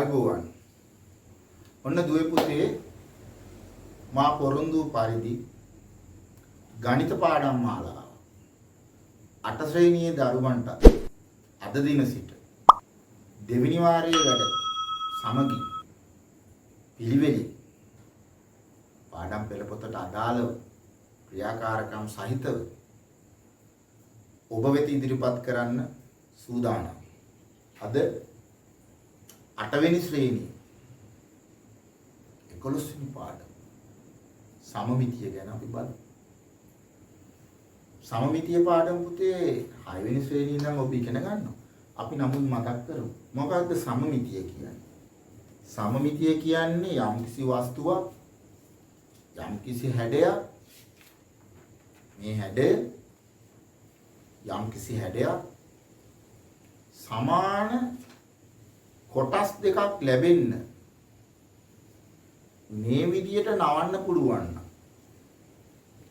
ආයුබෝවන්. ඔන්න දුවේ පුතේ මා පොරොන්දු පරිදි ගණිත පාඩම් මාලාව 8 ශ්‍රේණියේ දරුවන්ට අද දින සිට දෙවෙනි වාරයේ වැඩ සමගි පිළිවෙලින් පාඩම් පෙළපොතට අදාළව ක්‍රියාකාරකම් සහිතව ඔබ වෙත ඉදිරිපත් කරන්න සූදානම්. අද 8 වෙනි ශ්‍රේණියේ 11 වෙනි පාඩම සමමිතිය ගැන අපි බලමු. සමමිතිය පාඩම පුතේ 6 වෙනි ශ්‍රේණියේ ඉඳන් ඔබ ඉගෙන ගන්නවා. අපි නමුත් මතක් කරමු. මොකක්ද සමමිතිය කියන්නේ? සමමිතිය කියන්නේ යම්කිසි වස්තුවක් යම්කිසි හැඩයක් මේ හැඩය යම්කිසි හැඩයක් සමාන කොටස් දෙකක් ලැබෙන්න මේ විදියට නවන්න පුළුවන් නම්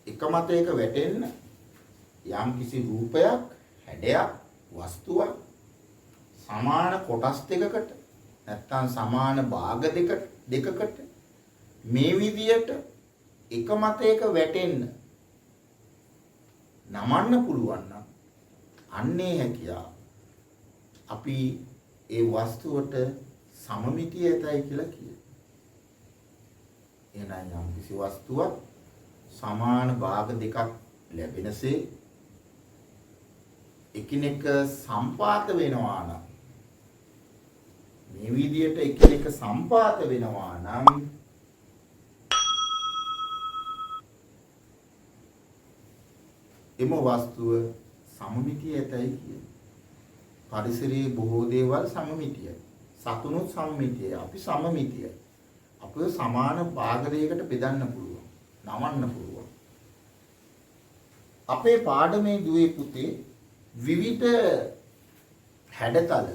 එක මතයක වැටෙන්න යම්කිසි රූපයක් හැඩයක් වස්තුවක් සමාන කොටස් දෙකකට නැත්නම් සමාන භාග දෙකකට මේ විදියට එක මතයක වැටෙන්න නමන්න පුළුවන් නම් අන්නේ හැකියාව අපි ඒ වස්තුවට සමමිතිය ඇතයි කියලා කියනවා. එහෙනම් යම් කිසි වස්තුවක් සමාන භාග දෙකක් ලැබෙනසේ එකිනෙක සම්පාත වෙනවා නම් මේ විදියට එකිනෙක සම්පාත වෙනවා නම් එම වස්තුව සමමිතිය ඇතයි කියන්නේ. පරිසරයේ බොහෝ දේවල් සමමිතියයි. සතුනුත් සමමිතියයි. අපි සමමිතියයි. අපිව සමාන භාග දෙකකට බෙදන්න පුළුවන්. නමන්න පුළුවන්. අපේ පාඩමේ දුවේ පුතේ විවිධ හැඩතල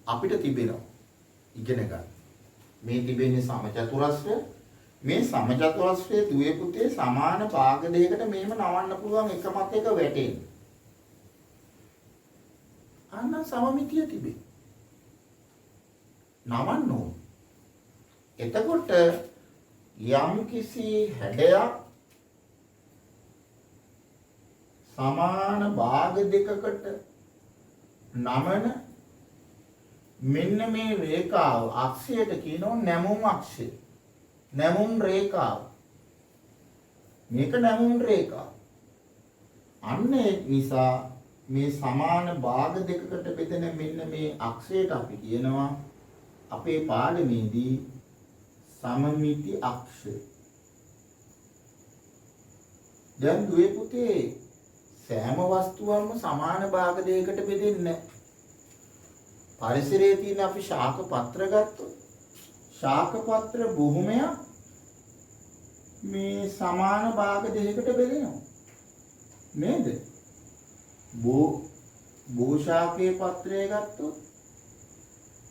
අපිට තිබෙනවා. ඉගෙන ගන්න. මේ තිබෙන්නේ සමචතුරස්‍රය. මේ සමචතුරස්‍රයේ දුවේ පුතේ සමාන භාග දෙකකට මේව නවන්න පුළුවන් එක මතයක වැටෙන්න. අන්න සමමිතිය තිබේ. නවන්න ඕන. එතකොට යම් කිසි හැඩයක් සමාන භාග දෙකකට නමන මෙන්න මේ රේඛාව අක්ෂයට කියනවා නැමුම් අක්ෂය. නැමුම් රේඛාව. මේක නැමුම් රේඛාව. අන්න ඒ නිසා මේ සමාන භාග දෙකකට බෙදෙන මෙන්න මේ අක්ෂයට අපි කියනවා අපේ පාඩමේදී සමමිති අක්ෂය. දැන් දුවේ පුතේ සෑම වස්තුවක්ම සමාන භාග දෙකකට බෙදෙන්නේ නැහැ. පරිසරයේ තියෙන අපි ශාක පත්‍ර ගත්තොත් ශාක පත්‍ර බොහොමයක් මේ සමාන භාග දෙකකට බෙදෙනවා. නේද? බෝ ශාකයේ පත්‍රය ගත්තොත්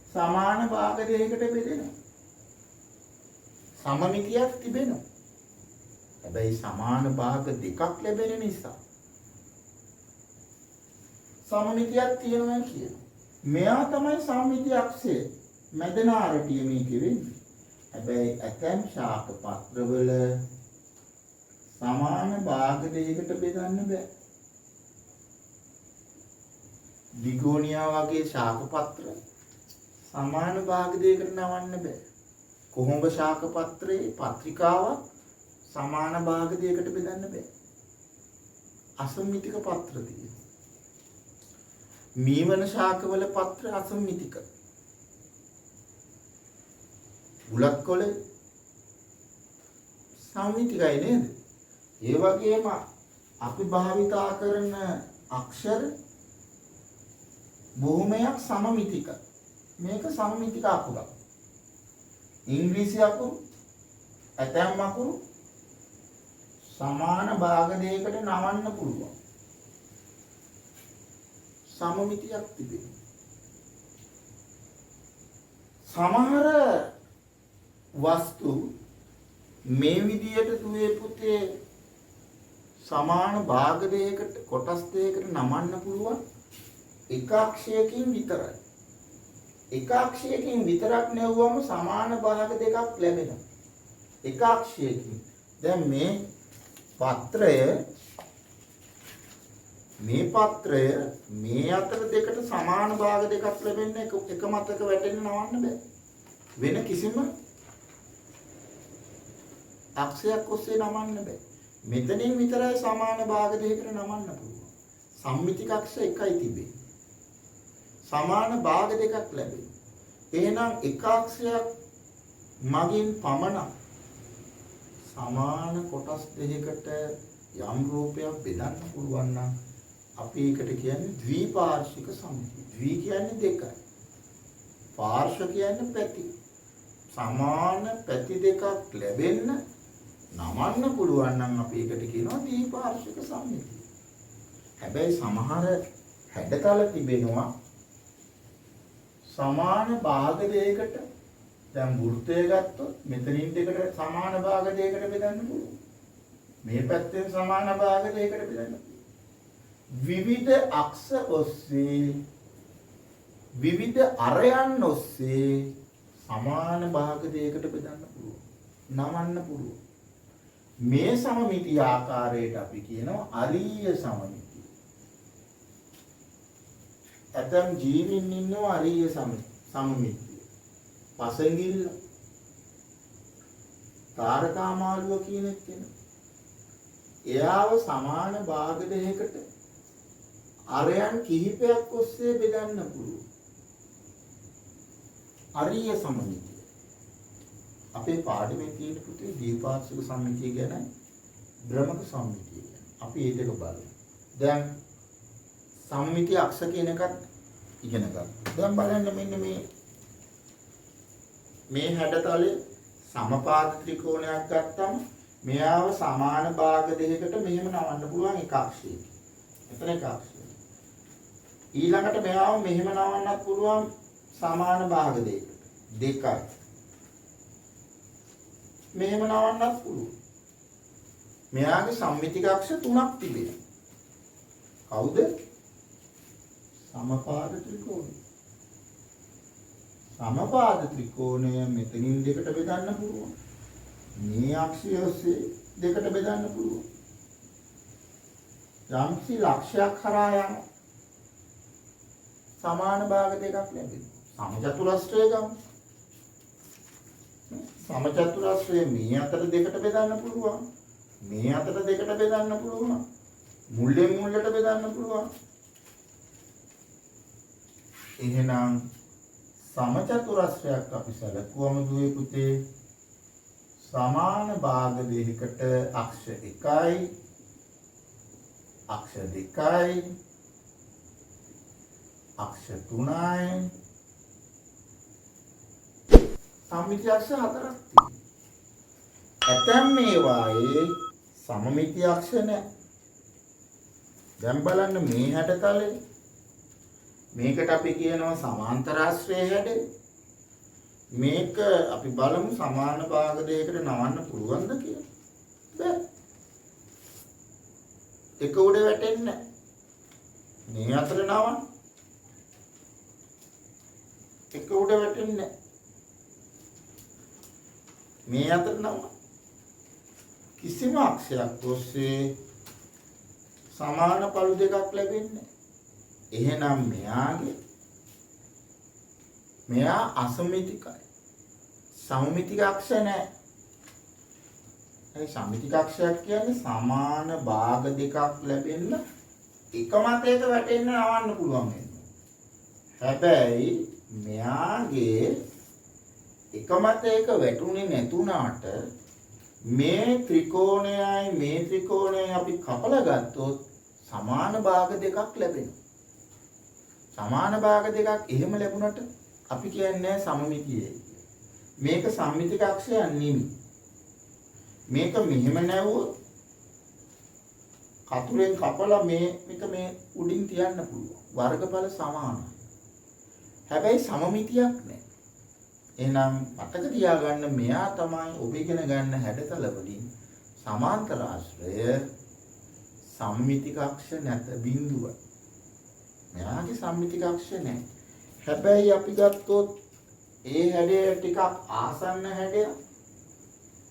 සමාන භාග දෙකකට බෙදෙනවා. සමමිතියක් තිබෙනවා. හැබැයි සමාන භාග දෙකක් ලැබෙන නිසා සමමිතියක් තියෙනවා කියනවා. මෙයා තමයි සමමිති අක්ෂය. මැදන ආරටිය මේකෙ වෙන්නේ. හැබැයි ඇතැම් ශාක පත්‍රවල සමාන භාග දෙකකට බෙදන්න බෑ. දිගෝනියා වගේ ශාක පත්‍ර සමාන භාග දෙකකට නවන්න බෑ. කොහොඹ ශාක පත්‍රයේ පත්‍රිකාවක් සමාන භාග දෙකකට බෙදන්න බෑ. අසම්මිතික පත්‍ර තියෙනවා. මීවන ශාකවල පත්‍ර අසම්මිතික. බුලත් කොළ සම්මිතිකයි නේද? ඒ වගේම අපි භාවිතා කරන අක්ෂර බොහොමයක් සමමිතික. මේක සමමිතික අකුරක්. ඉංග්‍රීසි අකුරු ඇතැම් අකුරු සමාන භාග දෙකකට නවන්න පුළුවන්. සමමිතියක් තිබෙනවා. සමහර වස්තු මේ විදියට දුවේ පුතේ සමාන භාග දෙකකට කොටස් දෙකකට නමන්න පුළුවන් එක අක්ෂයකින් විතරයි. එක අක්ෂයකින් විතරක් නෙවුවම සමාන භාග දෙකක් ලැබෙනවා. එක අක්ෂයකින්. දැන් මේ පත්‍රය මේ අතර දෙකට සමාන භාග දෙකක් ලැබෙන්න එක මතක වැටෙන්න නවන්න බෑ. වෙන කිසිම අක්ෂයක් ඔස්සේ නමන්න බෑ. මෙතනින් විතරයි සමාන භාග දෙකකට නමන්න පුළුවන්. සම්මිතික අක්ෂ එකයි තිබෙන්නේ. සමාන භාග දෙකක් ලැබෙනවා. එහෙනම් එක අක්ෂයක් මගින් පමණක් සමාන කොටස් දෙකකට යම් රූපයක් බෙදන්න පුළුවන් නම් අපි ඒකට කියන්නේ ද්විපාර්ශ්වික සම්මිතිය. ද්වි කියන්නේ දෙකයි. පාර්ශ්ව කියන්නේ පැති. සමාන පැති දෙකක් ලැබෙන්න නමන්න පුළුවන් නම් අපි ඒකට කියනවා ද්විපාර්ශ්වික සම්මිතිය. හැබැයි සමහර හැඩතල තිබෙනවා සමාන භාග දෙකකට. දැන් වෘත්තය ගත්තොත් මෙතනින් දෙකට සමාන භාග දෙකකට බෙදන්න පුළුවන්. මේ පැත්තෙන් සමාන භාග දෙකකට බෙදන්න පුළුවන්. විවිධ අක්ෂ ඔස්සේ විවිධ අරයන් ඔස්සේ සමාන භාග දෙකකට බෙදන්න පුළුවන්. නමන්න පුළුවන්. මේ සමමිතිය ආකාරයට අපි කියනවා අරීය සමමිතිය. ඇතම් ජීවීන් ඉන්නවා අරීය සමමිතිය. පසඟිල්ල, තාරකාමාලුව කියන කෙනා. එයාව සමාන භාග දෙකකට අරයන් කිහිපයක් ඔස්සේ බෙදන්න පුළුවන්. අරීය සමමිතිය. අපේ පාඩමේ තියෙන පුතේ දීපාර්ශ්වික සම්මිතිය ගැන භ්‍රමක සම්මිතිය ගැන අපි ඒ දෙක බලමු. දැන් සම්මිති අක්ෂ කියන එකත් ඉගෙන ගන්න. දැන් බලන්න මෙන්න මේ හැඩතලයේ සමපාද ත්‍රිකෝණයක් ගත්තම මෙයාව සමාන භාග දෙකකට මෙහෙම නවන්න පුළුවන් එක අක්ෂයකින්. එතන එක අක්ෂයක්. ඊළඟට මෙයාව මෙහෙම නවන්නත් පුළුවන් සමාන භාග දෙකකට. දෙකයි. මෙහෙම නවන්නත් පුළුවන්. මෙයාගේ සම්මිතික අක්ෂ තුනක් තිබෙනවා. කවුද? සමපාද ත්‍රිකෝණය. සමපාද ත්‍රිකෝණය මෙතනින් දෙකට බෙදන්න පුළුවන්. මේ අක්ෂය ඔස්සේ දෙකට බෙදන්න පුළුවන්. යම්සි ලක්ෂයක් කරා යන සමාන භාග දෙකක් ලැබෙනවා. සමචතුරස්‍රය ගමු. සමචතුරස්‍රය මේ අතර දෙකට බෙදන්න පුළුවන්. මේ අතර දෙකට බෙදන්න පුළුවන්. මුල්ලෙන් මුල්ලට බෙදන්න පුළුවන්. එහෙනම් සමචතුරස්‍රයක් අපි සැලකුවම දුවේ පුතේ සමාන භාග දෙකකට අක්ෂ 1යි අක්ෂ 2යි අක්ෂ 3යි සම්මිති අක්ෂ 4ක් තියෙනවා. ඇතැම් මේවායේ සමමිති අක්ෂ නැහැ. දැන් බලන්න මේ හැඩතලේ මේකට අපි කියනවා සමාන්තරාශ්‍රය හැඩය. මේක අපි බලමු සමාන භාග දෙකකට නවන්න පුළුවන්ද කියලා. බැ. එක උඩ වැටෙන්නේ නැහැ. මේ අතර නවන්න. එක උඩ වැටෙන්නේ නැහැ. මේ අතර නවන්න. කිසිම අක්ෂයක් ඔස්සේ සමාන පළු දෙකක් ලැබෙන්නේ නැහැ. එහෙනම් මෙයා අසමිතිකයි. සමමිතික අක්ෂ නැහැ. ඒ සමමිතික අක්ෂයක් කියන්නේ සමාන භාග දෙකක් ලැබෙන්න එක මතයක වැටෙන්න නවන්න පුළුවන් වෙනවා. හැබැයි මෙයාගේ එක මතයක වැටුනේ නැතුණාට මේ ත්‍රිකෝණයයි අපි කපලා ගත්තොත් සමාන භාග දෙකක් ලැබෙනවා. සමාන භාග දෙකක් එහෙම ලැබුණට අපි කියන්නේ සමමිතියයි. මේක සම්මිතික අක්ෂයක් නෙමෙයි. මේක මෙහෙම නැවුවොත් කතුරෙන් කපලා මේක මේ උඩින් තියන්න පුළුවන්. වර්ගඵල සමානයි. හැබැයි සමමිතියක් නැහැ. එහෙනම් මතක තියාගන්න මෙයා තමයි ඔබ ඉගෙන ගන්න හැඩතල වලින් සමාන්තර ආශ්‍රය සම්මිතික අක්ෂ නැත බිඳුව. මෙයාගේ සම්මිතික අක්ෂ නැහැ. හැබැයි අපි ගත්තොත් ඒ හැඩය ටිකක් ආසන්න හැඩයක්.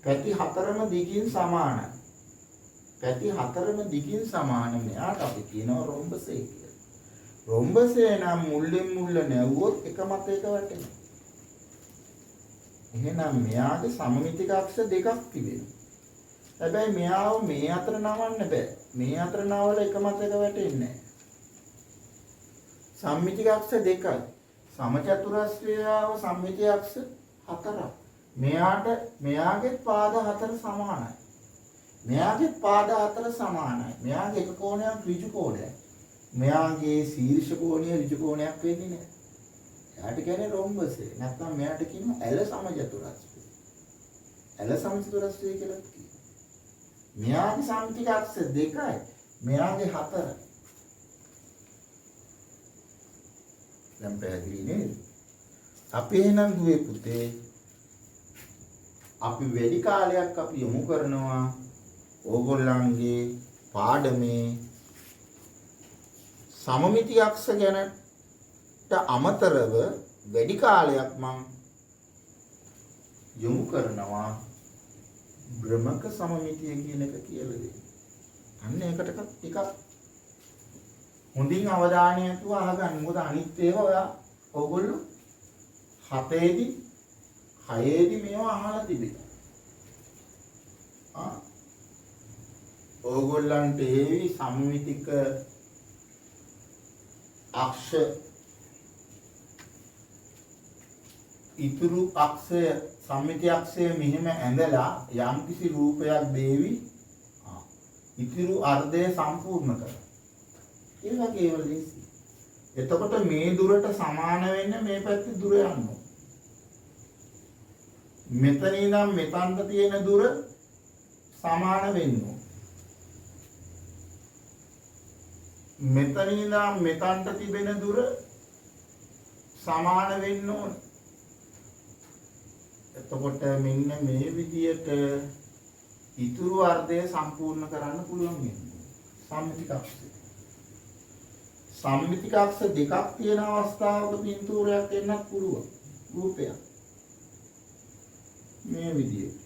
පැති හතරම දිගින් සමානයි. පැති හතරම දිගින් සමාන මෙයාට අපි කියනවා රොම්බසේ කියලා. රොම්බසේ නම් මුල්ලෙන් මුල්ල නැවුවොත් එක මතයක වැටෙනවා. එහෙනම් මෙයාගේ සමමිතික අක්ෂ දෙකක් තිබෙනවා. හැබැයි මෙයාව මේ අතර නවන්න බෑ. මේ අතර නවල එක මතයක වැටෙන්නේ නැහැ. සම්මිතික අක්ෂ දෙකයි. සමචතුරස්‍රයව සම්මිතික අක්ෂ හතරක්. මෙයාගේ පාද හතර සමානයි. මෙයාගේ පාද හතර සමානයි. මෙයාගේ එක කෝණයක් ඍජු කෝණයක්. මෙයාගේ ශීර්ෂ කෝණය ඍජු කෝණයක් වෙන්නේ නැහැ. එයාට කියන්නේ රොම්බසේ. නැත්නම් මෙයාට කියනවා ඇල සමචතුරස්‍රය. ඇල සමචතුරස්‍රය කියලා කියනවා. මෙයාගේ සම්මිතික අක්ෂ දෙකයි. මෙයාගේ හතරයි. දැන් පැහැදිලි නේද? අපි එහෙනම් දුවේ පුතේ අපි වැඩි කාලයක් අපි යොමු කරනවා ඕගොල්ලන්ගේ පාඩමේ සමමිති අක්ෂ ගැනට අමතරව වැඩි කාලයක් මම යොමු කරනවා බ්‍රමක සමමිතිය කියන එක කියලා දෙන්න. අන්න ඒකට ටිකක් හොඳින් අවධානය යොමු අහගන්න. මොකද අනිත් ඒවා ඔයා ඕගොල්ලෝ 7ේදී 6ේදී මේවා අහලා තිබෙනවා. ඕගොල්ලන්ට ඒවි සමමිතික අක්ෂ ඉතුරු අක්ෂය සම්මිති අක්ෂය මෙහෙම ඇඳලා යම්කිසි රූපයක් දේවි ඉතුරු අර්ධය සම්පූර්ණ කරනවා. ඒ වගේ ඒවා ලේසි. එතකොට මේ දුරට සමාන වෙන්න මේ පැත්තේ දුර යන්න ඕන. මෙතන ඉඳන් මෙතනට තියෙන දුර සමාන වෙන්න ඕන. මෙතන ඉඳන් මෙතනට තිබෙන දුර සමාන වෙන්න ඕන. එතකොට මෙන්න මේ විදියට ඉතුරු අර්ධය සම්පූර්ණ කරන්න පුළුවන් වෙනවා. සම්මිතික අක්ෂ. සම්මිතික අක්ෂ දෙකක් තියෙන අවස්ථාවක පින්තූරයක් එන්නත් පුළුවන්. රූපයක්. මේ විදියට.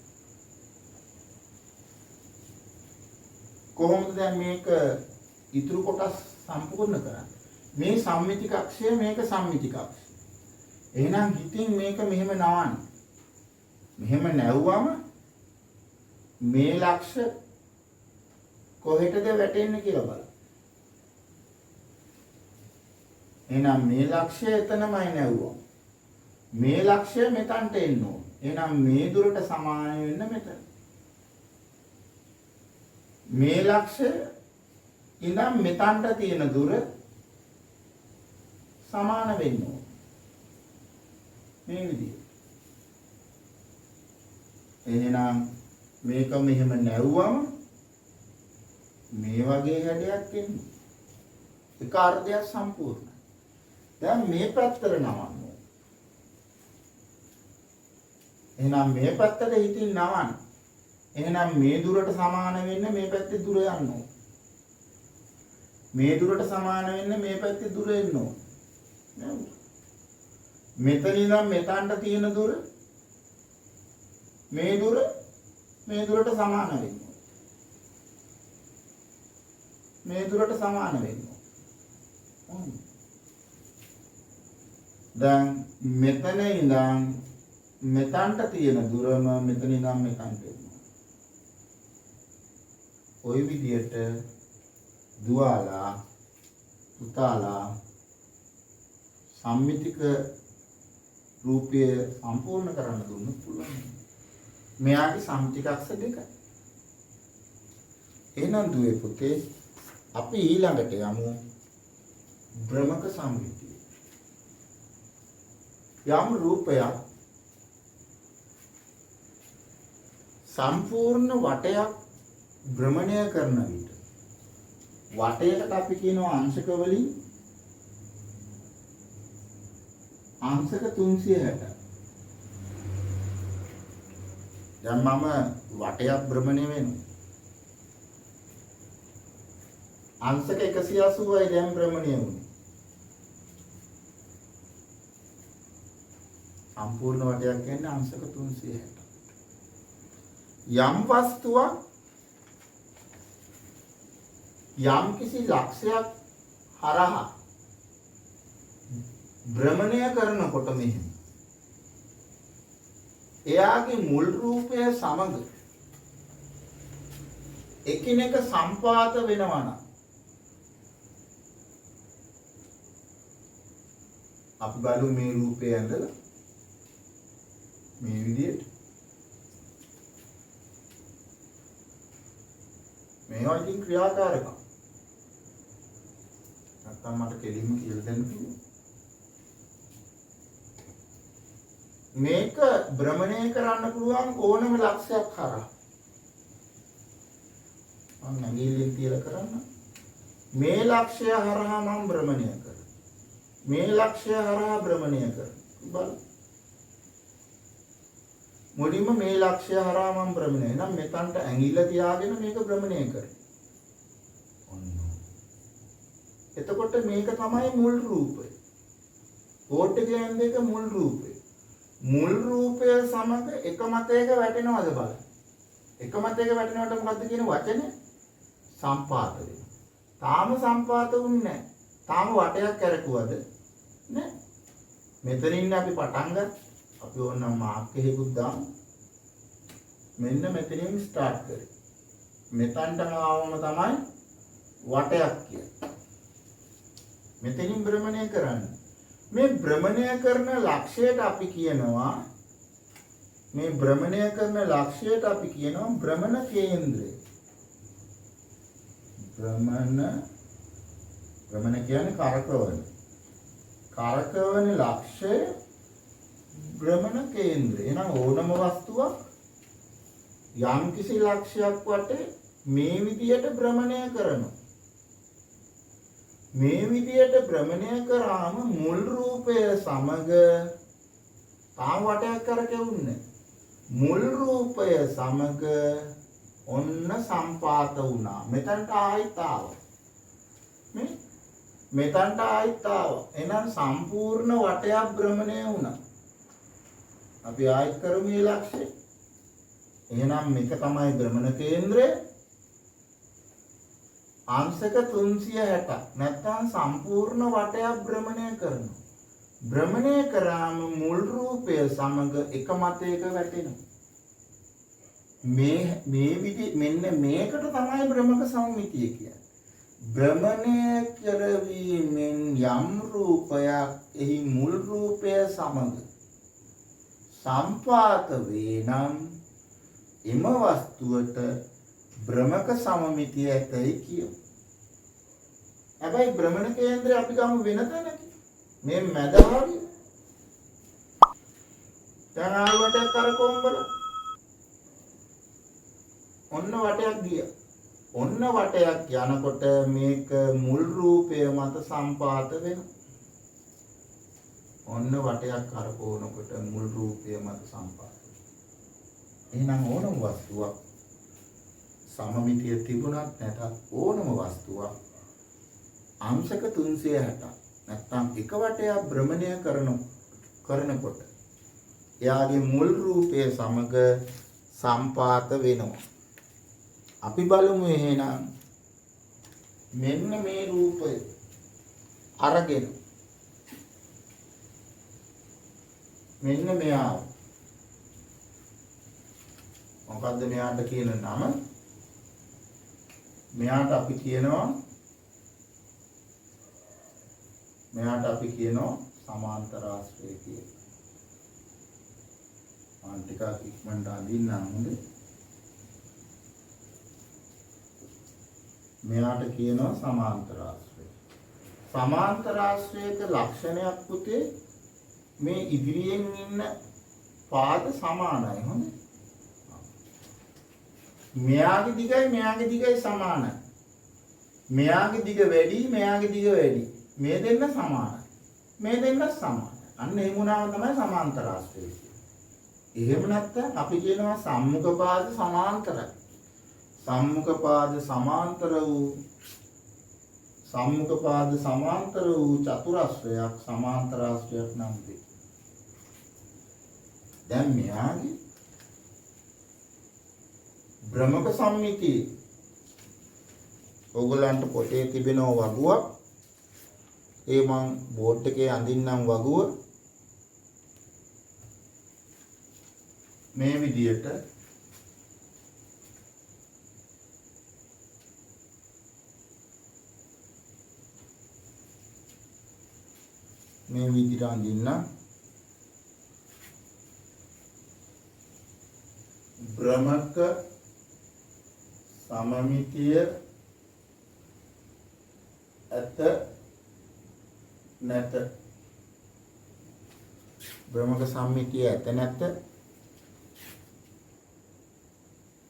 කොහොමද දැන් මේක ඉතුරු කොටස් සම්පූර්ණ කරන්නේ? මේ සම්මිතික අක්ෂය මේක සම්මිතික අක්ෂය. එහෙනම් හිතින් මේක මෙහෙම නවන්න. මෙහෙම නැවුවම මේ ලක්ෂ කොහෙටද වැටෙන්නේ කියලා බලන්න. එහෙනම් මේ ලක්ෂය එතනමයි නැවුවා. මේ ලක්ෂය මෙතනට එන්න ඕන. එහෙනම් මේ දුරට සමාන වෙන්න මෙතන. මේ ලක්ෂය ඉඳන් මෙතනට තියෙන දුර සමාන වෙන්න ඕන. මේ විදිහට. එහෙනම් මේක මෙහෙම නැවුවම මේ වගේ හැඩයක් එන්නේ. එක අර්ධයක් සම්පූර්ණයි. දැන් මේ පැත්තට නවන්න. එහෙනම් මේ පැත්තට හිතින් නවන්න. එහෙනම් මේ දුරට සමාන වෙන්න මේ පැත්තේ දුර යන්න ඕන. මේ දුරට සමාන වෙන්න මේ පැත්තේ දුර එන්න ඕන. නේද? මෙතන ඉඳන් මෙතනට තියෙන දුර මේ දුරට සමාන වෙන්න ඕන. මේ දුරට සමාන වෙන්න ඕන. දැන් මෙතන ඉඳන් මෙතනට තියෙන දුරම මෙතන ඉඳන් මෙතනට එනවා. ওই විදියට දුවාලා පුතාලා සම්මිතික රූපය සම්පූර්ණ කරන්න දුන්නොත් පුළුවන්. මෙයාගේ සම්මිතික අක්ෂ දෙකයි. එහෙනම් දුවේ පුතේ අපි ඊළඟට යමු බ්‍රමක සම්මිතිය. යම් රූපයක් සම්පූර්ණ වටයක් භ්‍රමණය කරන විට වටයකට අපි කියනවා අංශක වලින් අංශක 360. දැන් මම වටයක් භ්‍රමණය වෙනවා. අංශක 180යි දැන් භ්‍රමණය වුනේ. සම්පූර්ණ වටයක් කියන්නේ අංශක 360. යම් වස්තුවක් යම් කිසි ලක්ෂයක් හරහා භ්‍රමණය කරනකොට මෙහෙම එයාගේ මුල් රූපය සමග එකිනෙක සම්පාත වෙනවා නම් අපි බලමු මේ රූපය ඇඳලා මේ විදිහට මේවා ඉතින් ක්‍රියාකාරකම් නැත්තම් මට කෙලින්ම කියලා දෙන්න පුළුවන් මේක භ්‍රමණය කරන්න පුළුවන් ඕනම ලක්ෂයක් හරහා මම නැගීලින් කියලා කරන්න මේ ලක්ෂය හරහා මම භ්‍රමණය කරනවා මේ ලක්ෂය හරහා භ්‍රමණය කරනවා බලන්න මුලින්ම මේ ලක්ෂය හරහා මම භ්‍රමණය නම් මෙතනට ඇඟිල්ල තියාගෙන මේක භ්‍රමණය කරේ ඔන්න එතකොට මේක තමයි මුල් රූපය කෝට් එකේ ඇඳ එක මුල් රූපය මුල් රූපය සමග එක මතයක වැටෙනවද බලන්න එක මතයක වැටෙනවට මොකද්ද කියන වචනේ සම්පාත වෙනවා තාම සම්පාත වුන්නේ නැහැ තාම වටයක් කරකුවද නෑ මෙතනින් අපි පටන් ගන්න අපි ඕනම් මාක් එකකුත් දාමු මෙන්න මෙතනින් ස්ටාර්ට් කරේ මෙතනට ආවම තමයි වටයක් කියන්නේ මෙතනින් භ්‍රමණය කරන්නේ මේ භ්‍රමණය කරන ලක්ෂයට අපි කියනවා මේ භ්‍රමණය කරන ලක්ෂයට අපි කියනවා භ්‍රමණ කේන්ද්‍රය භ්‍රමණ කියන්නේ කරකවන ලක්ෂය භ්‍රමණ කේන්ද්‍රය. එහෙනම් ඕනම වස්තුවක් යම් කිසි ලක්ෂයක් වටේ මේ විදියට භ්‍රමණය කරනවා. මේ විදියට භ්‍රමණය කරාම මුල් රූපය සමග තාම වටයක් කරකෙවුන්නේ. මුල් රූපය සමග ඔන්න සම්පාත වුණා. මෙතනට ආයිත් ආවා. මෙතනට ආයිත් ආවා. එහෙනම් සම්පූර්ණ වටයක් භ්‍රමණය වුණා. අපි ආයිත් කරමු මේ ලක්ෂය. එහෙනම් මේක තමයි භ්‍රමණ කේන්ද්‍රය. අංශක 360 නැත්නම් සම්පූර්ණ වටයක් භ්‍රමණය කරනවා. භ්‍රමණය කරාම මුල් රූපය සමග එක මතයක වැටෙනවා. මේ මෙන්න මේකට තමයි භ්‍රමක සම්මිතිය කියන්නේ. භ්‍රමණය කරවීමෙන් යම් රූපයක් එහි මුල් රූපය සමග සම්පාත වේ නම් එම වස්තුවට භ්‍රමක සමමිතිය ඇතයි කියමු. හැබැයි භ්‍රමණ කේන්ද්‍රය අපි ගමු වෙන තැනක. මේ මැද හරිය. දැන් ආවටක් කරකොම්බල. ඔන්න වටයක් ගියා. ඔන්න වටයක් යනකොට මේක මුල් රූපය මත සම්පාත වෙනවා. ඔන්න වටයක් කරකවනකොට මුල් රූපය මත සම්පාත වෙනවා. එහෙනම් ඕනම වස්තුවක් සමමිතිය තිබුණත් නැතත් ඕනම වස්තුවක් අංශක 360 නැත්නම් එක වටයක් භ්‍රමණය කරනකොට එයාගේ මුල් රූපය සමග සම්පාත වෙනවා. අපි බලමු එහෙනම් මෙන්න මේ රූපය අරගෙන මෙන්න මෙයා මොකද්ද මෙයාට කියන නම මෙයාට අපි කියනවා සමාන්තරාශ්‍රය කියලා. මම ටිකක් ඉක්මනට අඳින්නම් හොඳේ. මෙයාට කියනවා සමාන්තරාශ්‍රය. සමාන්තරාශ්‍රයක ලක්ෂණයක් පුතේ මේ ඉදිරියෙන් ඉන්න පාද සමානයි හොඳේ. මෙයාගේ දිගයි සමානයි. මෙයාගේ දිග වැඩි මෙයාගේ දිග වැඩි. මේ දෙන්න සමානයි. මේ දෙන්න සමානයි. අන්න එහෙම වුණාම තමයි සමාන්තරාශ්‍රය කියන්නේ. එහෙම නැත්නම් අපි කියනවා සම්මුඛ පාද සමාන්තරයි. සම්මුඛ පාද සමාන්තර වූ චතුරස්‍රයක් සමාන්තරාශ්‍රයක් නම් වේ. දැන් මෙයාගේ භ්‍රමක සම්මිතිය ඕගලන්ට පොතේ තිබෙන වගුවක් ඒ මං බෝඩ් එකේ අඳින්නම් වගුව මේ විදියට අඳින්න භ්‍රමක සමමිතිය ඇත නැත භ්‍රමක සම්මිතිය ඇත නැත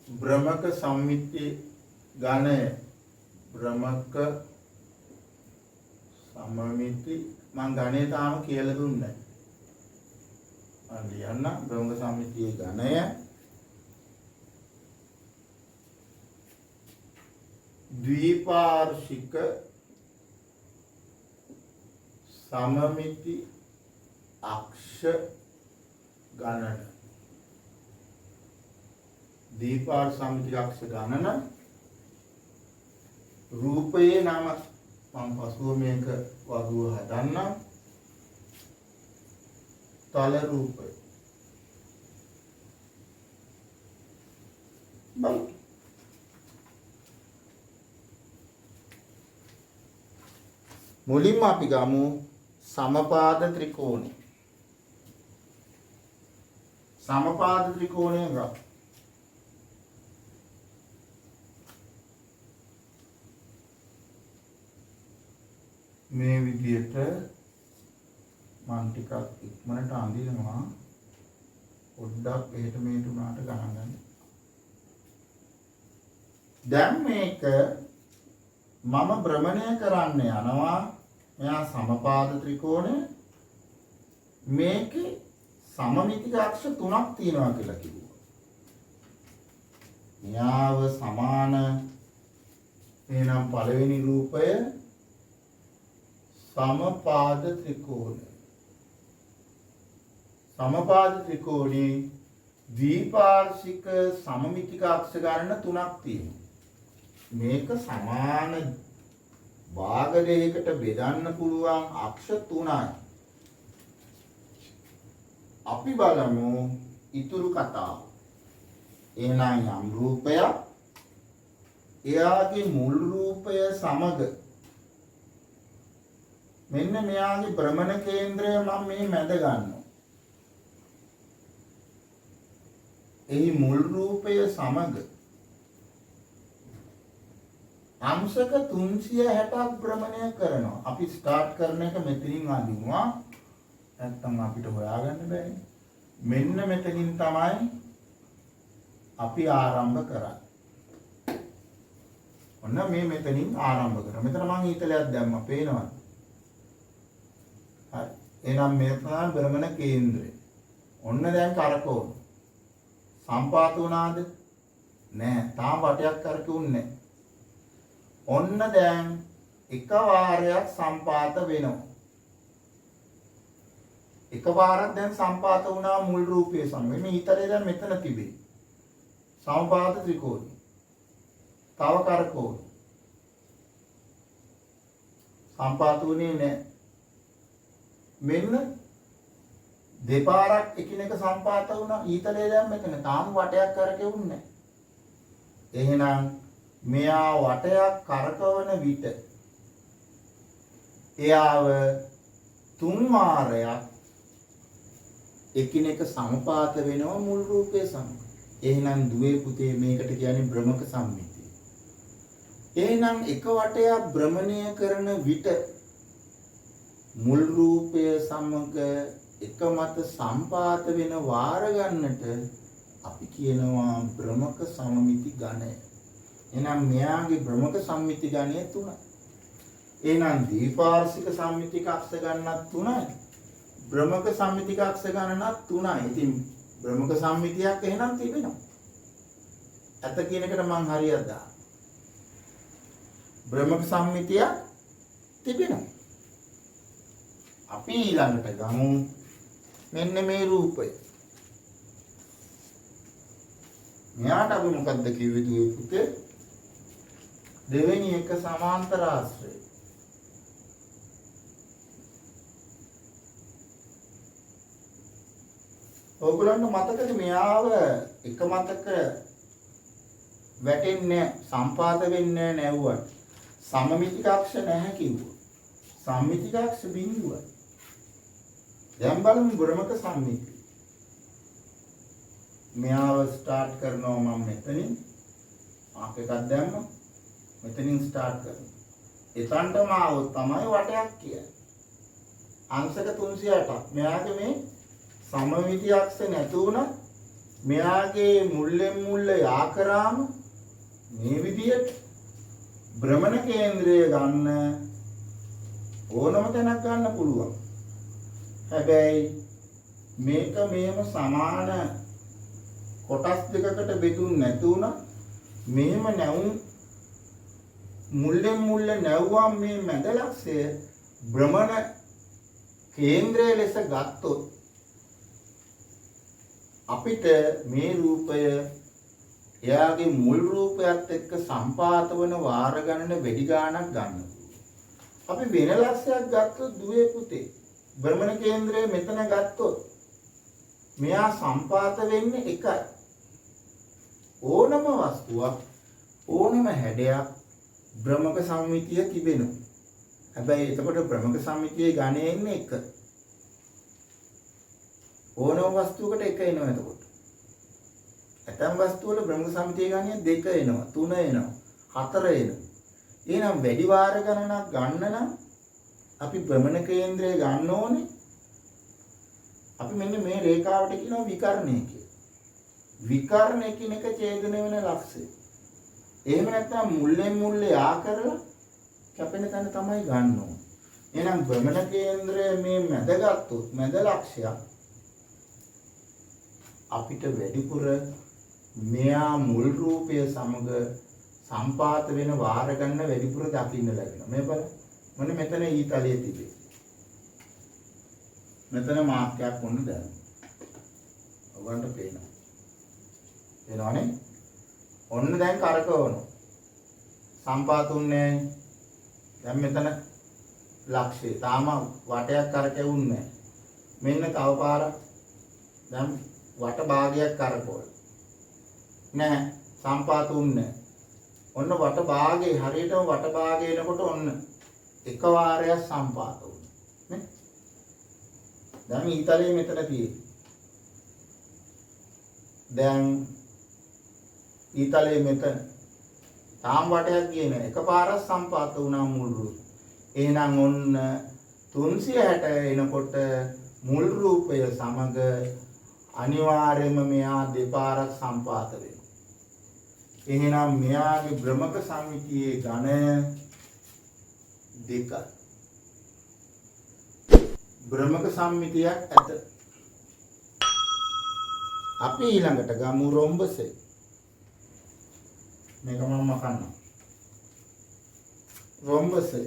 භ්‍රමක සම්මිති ගණය භ්‍රමක සමමිති මං ගණය තාම කියලා දුන්නේ නැහැ. මම ලියන්න භ්‍රමක සම්මිතියේ ගණය ද්විපාර්ශ්වික සමමිති අක්ෂ ගණන ද්විපාර්ශ්ව සමමිති අක්ෂ ගණන රූපයේ නම මම පසුව මේක වගුව හදන්නම් තල රූපය මුලින්ම අපි ගමු සමපාද ත්‍රිකෝණය. සමපාද ත්‍රිකෝණය ගමු. මේ විදියට මම ටිකක් ඉක්මනට අඳිනවා. පොඩ්ඩක් එහෙට මෙහෙට උනාට ගණන් ගන්න. දැන් මේක මම භ්‍රමණය කරන්න යනවා. මෙයා සමපාද ත්‍රිකෝණය මේකේ සමමිතික අක්ෂ 3ක් තියෙනවා කියලා කිව්වා. මෙයාව සමාන එහෙනම් පළවෙනි රූපය සමපාද ත්‍රිකෝණය. සමපාද ත්‍රිකෝණේ ද්විපාර්ශ්වික සමමිතික අක්ෂ ගණන 3ක් තියෙනවා. මේක සමාන භාග දෙකකට බෙදන්න පුළුවන් අක්ෂ 3යි. අපි බලමු ඉතුරු කතාව. එහෙනම් යම් රූපයක් එයාගේ මුල් රූපය සමග මෙන්න මෙයාගේ භ්‍රමණ කේන්ද්‍රය මම මේ මැද ගන්නවා. එහි මුල් රූපය සමග අංශක 360ක් භ්‍රමණය කරනවා. අපි ස්ටාර්ට් කරන එක මෙතනින් අඳිනවා. නැත්තම් අපිට හොයාගන්න බැහැ. මෙන්න මෙතනින් තමයි අපි ආරම්භ කරන්නේ. ඔන්න මේ මෙතනින් ආරම්භ කරා. මෙතන මම ඊතලයක් දැම්මා. පේනවද? හරි. එහෙනම් මේ තමයි භ්‍රමණ කේන්ද්‍රය. ඔන්න දැන් කරකවමු. සම්පාත වුණාද? නෑ. තාම වටයක් කරකුන්නේ නෑ. ඔන්න දැන් එක වාරයක් සම්පාත වෙනවා. එක වාරක් දැන් සම්පාත වුණා මුල් රූපයේ සමග. මේ ඊතරේ දැන් මෙතන තිබේ. සමපාත ත්‍රිකෝණය. තව කරකවමු. සම්පාත වුණේ නැහැ. මෙන්න දෙපාරක් එකිනෙක සම්පාත වුණා. ඊතරේ දැන් මෙතන තාම වටයක් කරකෙවුන්නේ නැහැ. එහෙනම් මෙයා වටයක් කරකවන විට එයාව තුන් වාරයක් එකිනෙක සමපාත වෙනවා මුල් රූපයේ සමග. එහෙනම් දුවේ පුතේ මේකට කියන්නේ භ්‍රමක සම්මිතිය. එහෙනම් එක වටයක් භ්‍රමණය කරන විට මුල් රූපය සමග එක මත සම්පාත වෙන වාර ගන්නට අපි කියනවා භ්‍රමක සමමිති ගණය. එහෙනම් මෙයාගේ භ්‍රමක සම්මිති ගණය 3යි. එහෙනම් ද්විපාර්ශ්වික සම්මිතික අක්ෂ ගණනක් 3යි. භ්‍රමක සම්මිතික අක්ෂ ගණනක් 3යි. ඉතින් භ්‍රමක සම්මිතියක් එහෙනම් තිබෙනවා. ඇත කියන එකට මම හරියට දානවා. භ්‍රමක සම්මිතියක් තිබෙනවා. අපි ඊළඟට ගමු මෙන්න මේ රූපය. මෙයාට අපි මොකද්ද කිව්වේ දුවේ පුතේ? දෙවෙනි එක සමාන්තර ආශ්‍රය. ඔයගොල්ලන්ට මතකද මෙයාව එක මතක වැටෙන්නේ සම්පාත වෙන්නේ නැවුවට සමමිතික අක්ෂ නැහැ කිව්වා. සම්මිතික අක්ෂ බිඳුවයි. දැන් බලමු බ්‍රහ්මක සම්මිතිය. මෙයාව ස්ටාර්ට් කරනවා මම මෙතනින් මාක් එකක් දැම්මා. මෙතනින් ස්ටාර්ට් කරනවා. එතනටම ආවොත් තමයි වටයක් කියන්නේ. අංශක 308ක්. මෙයාගේ මේ සමමිති අක්ෂ නැතු වුණා මෙයාගේ මුල්ලෙන් මුල්ල යා කරාම මේ විදියට භ්‍රමණ කේන්ද්‍රය ගන්න ඕනම තැනක් ගන්න පුළුවන්. හැබැයි මේක මේම සමාන කොටස් දෙකකට බෙදුන් නැතුණා මෙහෙම නැවුම් මුල්ලෙන් මුල්ල නැවුවම් මේ මැද ලක්ෂය භ්‍රමණ කේන්ද්‍රය ලෙස ගත්තොත් අපිට මේ රූපය එයාගේ මුල් රූපයත් එක්ක සම්පාත වන වාර ගණන වැඩි ගාණක් ගන්න. අපි වෙන ලක්ෂයක් ගත්තොත් දුවේ පුතේ භ්‍රමණ කේන්ද්‍රය මෙතන ගත්තොත් මෙයා සම්පාත වෙන්නේ එකයි. ඕනම වස්තුවක් ඕනම හැඩයක් භ්‍රමක සම්මිතිය තිබෙනවා. හැබැයි එතකොට භ්‍රමක සම්මිතියේ ඝණය එන්නේ එක. ඕනම වස්තුවකට එක එනවා එතකොට. ඇතම් වස්තු වල භ්‍රමක සම්මිතියේ ඝණය දෙක එනවා, තුන එනවා, හතර එනවා. එහෙනම් වැඩි වාර ගණනක් ගන්න නම් අපි භ්‍රමණ කේන්ද්‍රය ගන්න ඕනේ. අපි මෙන්න මේ රේඛාවට කියනවා විකර්ණය කියලා. විකර්ණය කියන එක ඡේදන වෙන ලක්ෂය. එහෙම නැත්නම් මුල්ලෙන් මුල්ල යා කරලා කැපෙන තැන තමයි ගන්න ඕනේ. එහෙනම් භ්‍රමණ කේන්ද්‍රය මේ මැද ගත්තොත් මැද ලක්ෂයක් අපිට වැඩිපුර මෙයා මුල් රූපය සමග සම්පාත වෙන වාර ගන්න වැඩිපුර දකින්න ලැබෙනවා. මේ බලන්න. මොන මෙතන ඊතලයේ තිබේ. මෙතන මාක්කයක් වුණ දැන්. ඔයගොල්ලන්ට පේනවා. පේනවනේ? ඔන්න දැන් කරකවනවා. සම්පාතුන්නේ දැන් මෙතන ලක්ෂය. තාම වටයක් කරකෙවුන්නේ නැහැ. මෙන්න තව පාරක් දැන් වට භාගයක් කරකවල. නැහැ සම්පාතුන්නේ. ඔන්න වට භාගේ හරියටම වට භාගේ එනකොට ඔන්න එක වාරයක් සම්පාත වුණා. නේ? දැන් ඊතලයේ මෙතන තියෙන්නේ. දැන් ඊතලයේ මෙතන තාම වටයක් ගියේ නෑ. එකපාරක් සම්පාත වුණා මුල් රූප. එහෙනම් ඔන්න 360 එනකොට මුල් රූපය සමග අනිවාර්යයෙන්ම මෙයා දෙපාරක් සම්පාත වෙනවා. එහෙනම් මෙයාගේ භ්‍රමක සම්මිතියේ ඝණය දෙකයි. භ්‍රමක සම්මිතියක් ඇත. අපි ඊළඟට ගමු රොම්බසේ. මේක මම මකන්න. රොම්බසේ.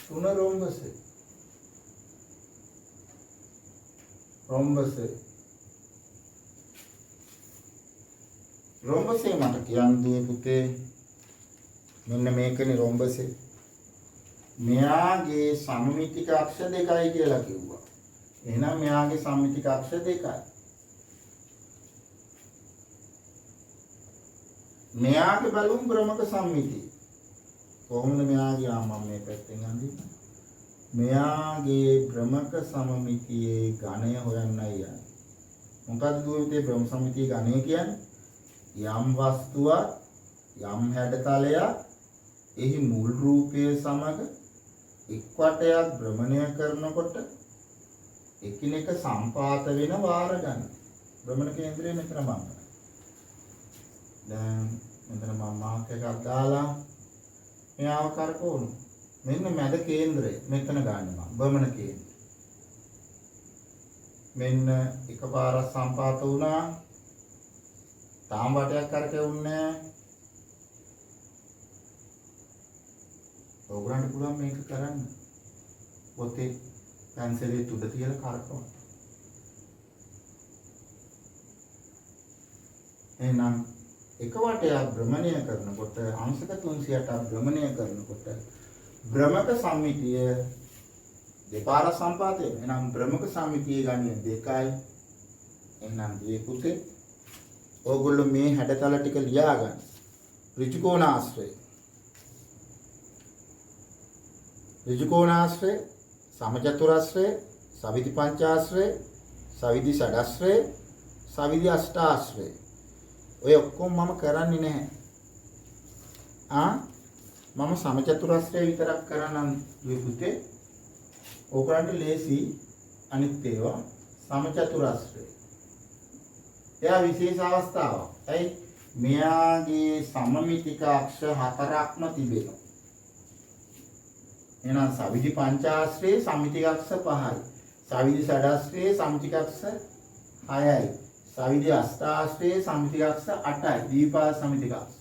තුන රොම්බසේ. රොම්බසේ. රොම්බසේ මට කියන්න දුවේ පුතේ මෙන්න මේකනේ රොම්බසේ. මෙයාගේ සම්මිතික අක්ෂ දෙකයි කියලා කිව්වා. එහෙනම් මෙයාගේ සම්මිතික අක්ෂ දෙකයි. මෙයාගේ බලුම් භ්‍රමක සම්මිතිය. කොහොමද මෙයාගේ මම මේ පැත්තෙන් අඳින්නේ? මෙයාගේ භ්‍රමක සමමිතියේ ඝණය හොයන්නයි යන්නේ. මොකක්ද දුවේ භ්‍රම සමමිතියේ ඝණය කියන්නේ? යම් වස්තුවක් යම් හැඩතලයක් එහි මුල් රූපය සමග එක් වටයක් භ්‍රමණය කරනකොට එකිනෙක සම්පාත වෙන වාර ගන්න. භ්‍රමණ කේන්ද්‍රය මෙතන බලන්න. දැන් මෙතන මම මාක් එකක් දාලා මෙයාව කරකවමු. මෙන්න මැද කේන්ද්‍රය මෙතන ගන්න මම භ්‍රමණ කේන්ද්‍රය. මෙන්න එකපාරක් සම්පාත වුණා. තාම වටයක් කරකෙවුන්නේ නැහැ. ඔයගොල්ලන්ට පුළුවන් මේක කරන්න. පොතේ පැන්සලේ තුඩ තියලා කරකවන්න. එහෙනම් එක වටයක් භ්‍රමණය කරනකොට අංශක 360ක් භ්‍රමණය කරනකොට භ්‍රමක සම්මිතිය දෙපාර සම්පාතය. එහෙනම් භ්‍රමක සම්මිතියේ ගණය 2යි. එහෙනම් දුවේ පුතේ ඕගොල්ලෝ මේ හැඩතල ටික ලියා ගන්න. ඍජුකෝණාශ්‍රය. ඍජුකෝණාශ්‍රය, සමචතුරාශ්‍රය, සවිධි පංචාශ්‍රය, සවිධි ෂඩාශ්‍රය, සවිධි අෂ්ටාශ්‍රය. ඔය ඔක්කොම මම කරන්නේ නැහැ. මම සමචතුරාශ්‍රය විතරක් කරනම් දුවේ පුතේ. ඕගලන්ට ලේසි අනිත් ඒවා සමචතුරාශ්‍රය. එයා විශේෂ අවස්ථාවක්. ඇයි? මෙයාගේ සමමිතික අක්ෂ 4ක්ම තිබෙනවා. එහෙනම් සවිධි පංචාශ්‍රයේ සමිතික අක්ෂ 5යි. සවිධි ෂඩාශ්‍රයේ සමිතික අක්ෂ 6යි. සවිධි අෂ්ටාශ්‍රයේ සමිතික අක්ෂ 8යි. දීපාර්ශ සමිතික අක්ෂ.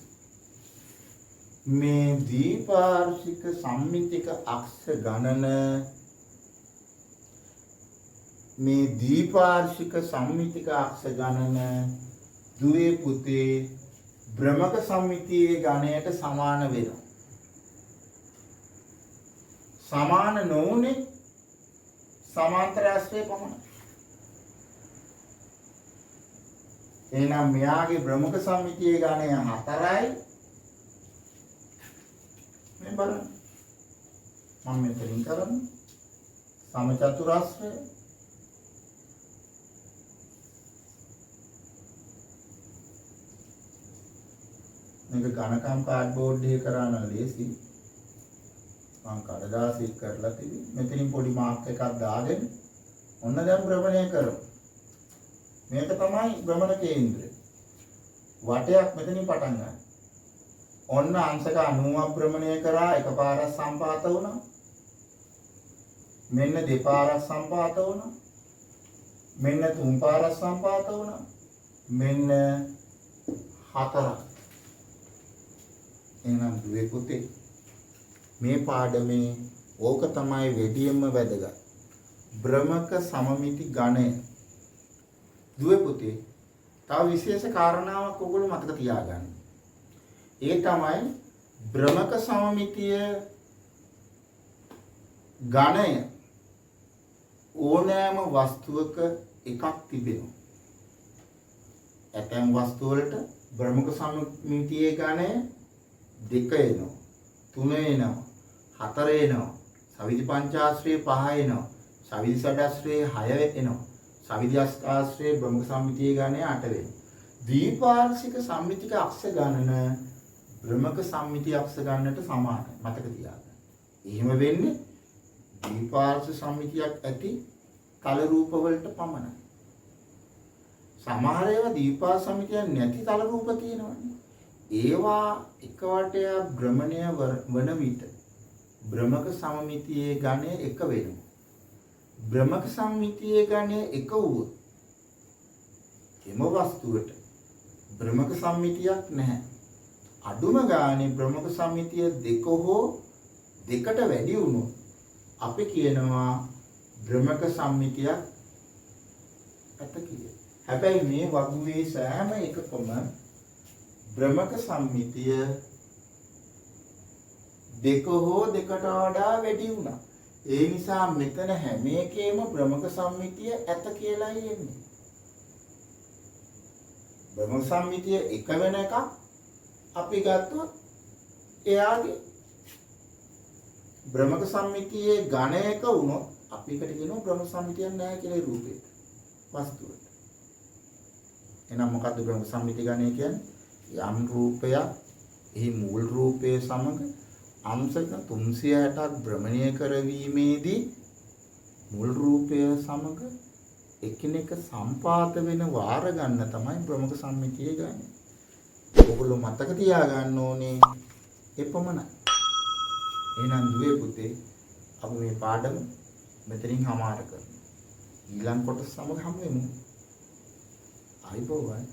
මේ දීපාර්ශික සම්මිතික අක්ෂ ගණන දුවේ පුතේ භ්‍රමක සම්මිතියේ ගණයට සමාන වෙනවා. සමාන නොවුනේ සමාන්තර ආශ්‍රය පමණයි. එහෙනම් මෙයාගේ භ්‍රමක සම්මිතියේ ගණය 4යි. මේ බලන්න. මම මෙතනින් කරන්නේ සමචතුරාශ්‍රය. මේක ඝනකම් කාඩ්බෝඩ් එකේ කරා නම් ලේසි. මම කඩදාසියක් කරලා තිබි. මෙතනින් පොඩි මාක් එකක් දාගෙන ඔන්න දැන් භ්‍රමණය කරමු. මේක තමයි භ්‍රමණ කේන්ද්‍රය. වටයක් මෙතනින් පටන් ගන්න. ඔන්න අංශක 90ක් භ්‍රමණය කරා එකපාරක් සම්පාත වුණා. මෙන්න දෙපාරක් සම්පාත වුණා. මෙන්න තුන් පාරක් සම්පාත වුණා. මෙන්න හතරක්. එහෙනම් දුවේ පුතේ මේ පාඩමේ ඕක තමයි වැඩියෙන්ම වැදගත්. භ්‍රමක සමමිති ගණය. දුවේ පුතේ තව විශේෂ කාරණාවක් ඔයගොල්ලෝ මතක තියාගන්න. ඒ තමයි භ්‍රමක සමමිතිය ගණය ඕනෑම වස්තුවක එකක් තිබෙනවා. ඇතැම් වස්තු වලට භ්‍රමක සමමිතියේ ගණය 2 එනවා, 3 එනවා, 4 එනවා, සවිධි පංචාශ්‍රයේ 5 එනවා, සවිධි ෂඩාශ්‍රයේ 6 එනවා, සවිධි අෂ්ටාශ්‍රයේ භ්‍රමක සම්මිතියේ ගණය 8 වෙනවා. ද්විපාර්ශ්වික සම්මිතික අක්ෂ ගණන භ්‍රමක සම්මිති අක්ෂ ගණනට සමානයි. මතක තියාගන්න. එහෙම වෙන්නේ ද්විපාර්ශ්ව සම්මිතියක් ඇති තල රූප වලට පමණයි. සමහර ඒවා ද්විපාර්ශ්ව සම්මිතියක් නැති තල රූප තියෙනවානේ. ඒවා එක වටයක් භ්‍රමණය වන විට භ්‍රමක සමමිතියේ ගණය 1 වෙනවා. භ්‍රමක සම්මිතියේ ගණය 1 වුවොත් එම වස්තුවට භ්‍රමක සම්මිතියක් නැහැ. අඩුම ගානේ භ්‍රමක සම්මිතිය 2 හෝ 2ට වැඩි වුණොත් අපි කියනවා භ්‍රමක සම්මිතියක් ඇත කියලා. හැබැයි මේ වගුවේ සෑම එකකම භ්‍රමක සම්මිතිය 2 හෝ 2ට වඩා වැඩි වුණා. ඒ නිසා මෙතන හැම එකේම භ්‍රමක සම්මිතිය ඇත කියලායි එන්නේ. භ්‍රමක සම්මිතිය 1 වෙන එකක් අපි ගත්තොත් එයාගේ භ්‍රමක සම්මිතියේ ඝණයක වුණොත් අපි එකට කියනවා භ්‍රමක සම්මිතියක් නැහැ කියලා රූපේ වස්තුවට. එහෙනම් මොකද්ද භ්‍රමක සම්මිතිය ඝණය කියන්නේ? යම් රූපයක් එහි මූල රූපයේ සමග අංශක 360ක් භ්‍රමණය කරවීමේදී මූල රූපය සමග එකිනෙක සම්පාත වෙන වාර ගන්න තමයි භ්‍රමක සම්මිතියේ ඝණය. ඔයගොල්ලෝ මතක තියාගන්න ඕනේ එපමණයි. එහෙනම් දුවේ පුතේ අපි මේ පාඩම මෙතනින් හමාර කරමු. ඊළඟ කොටස සමග හමු වෙමු. ආයිබෝවන්.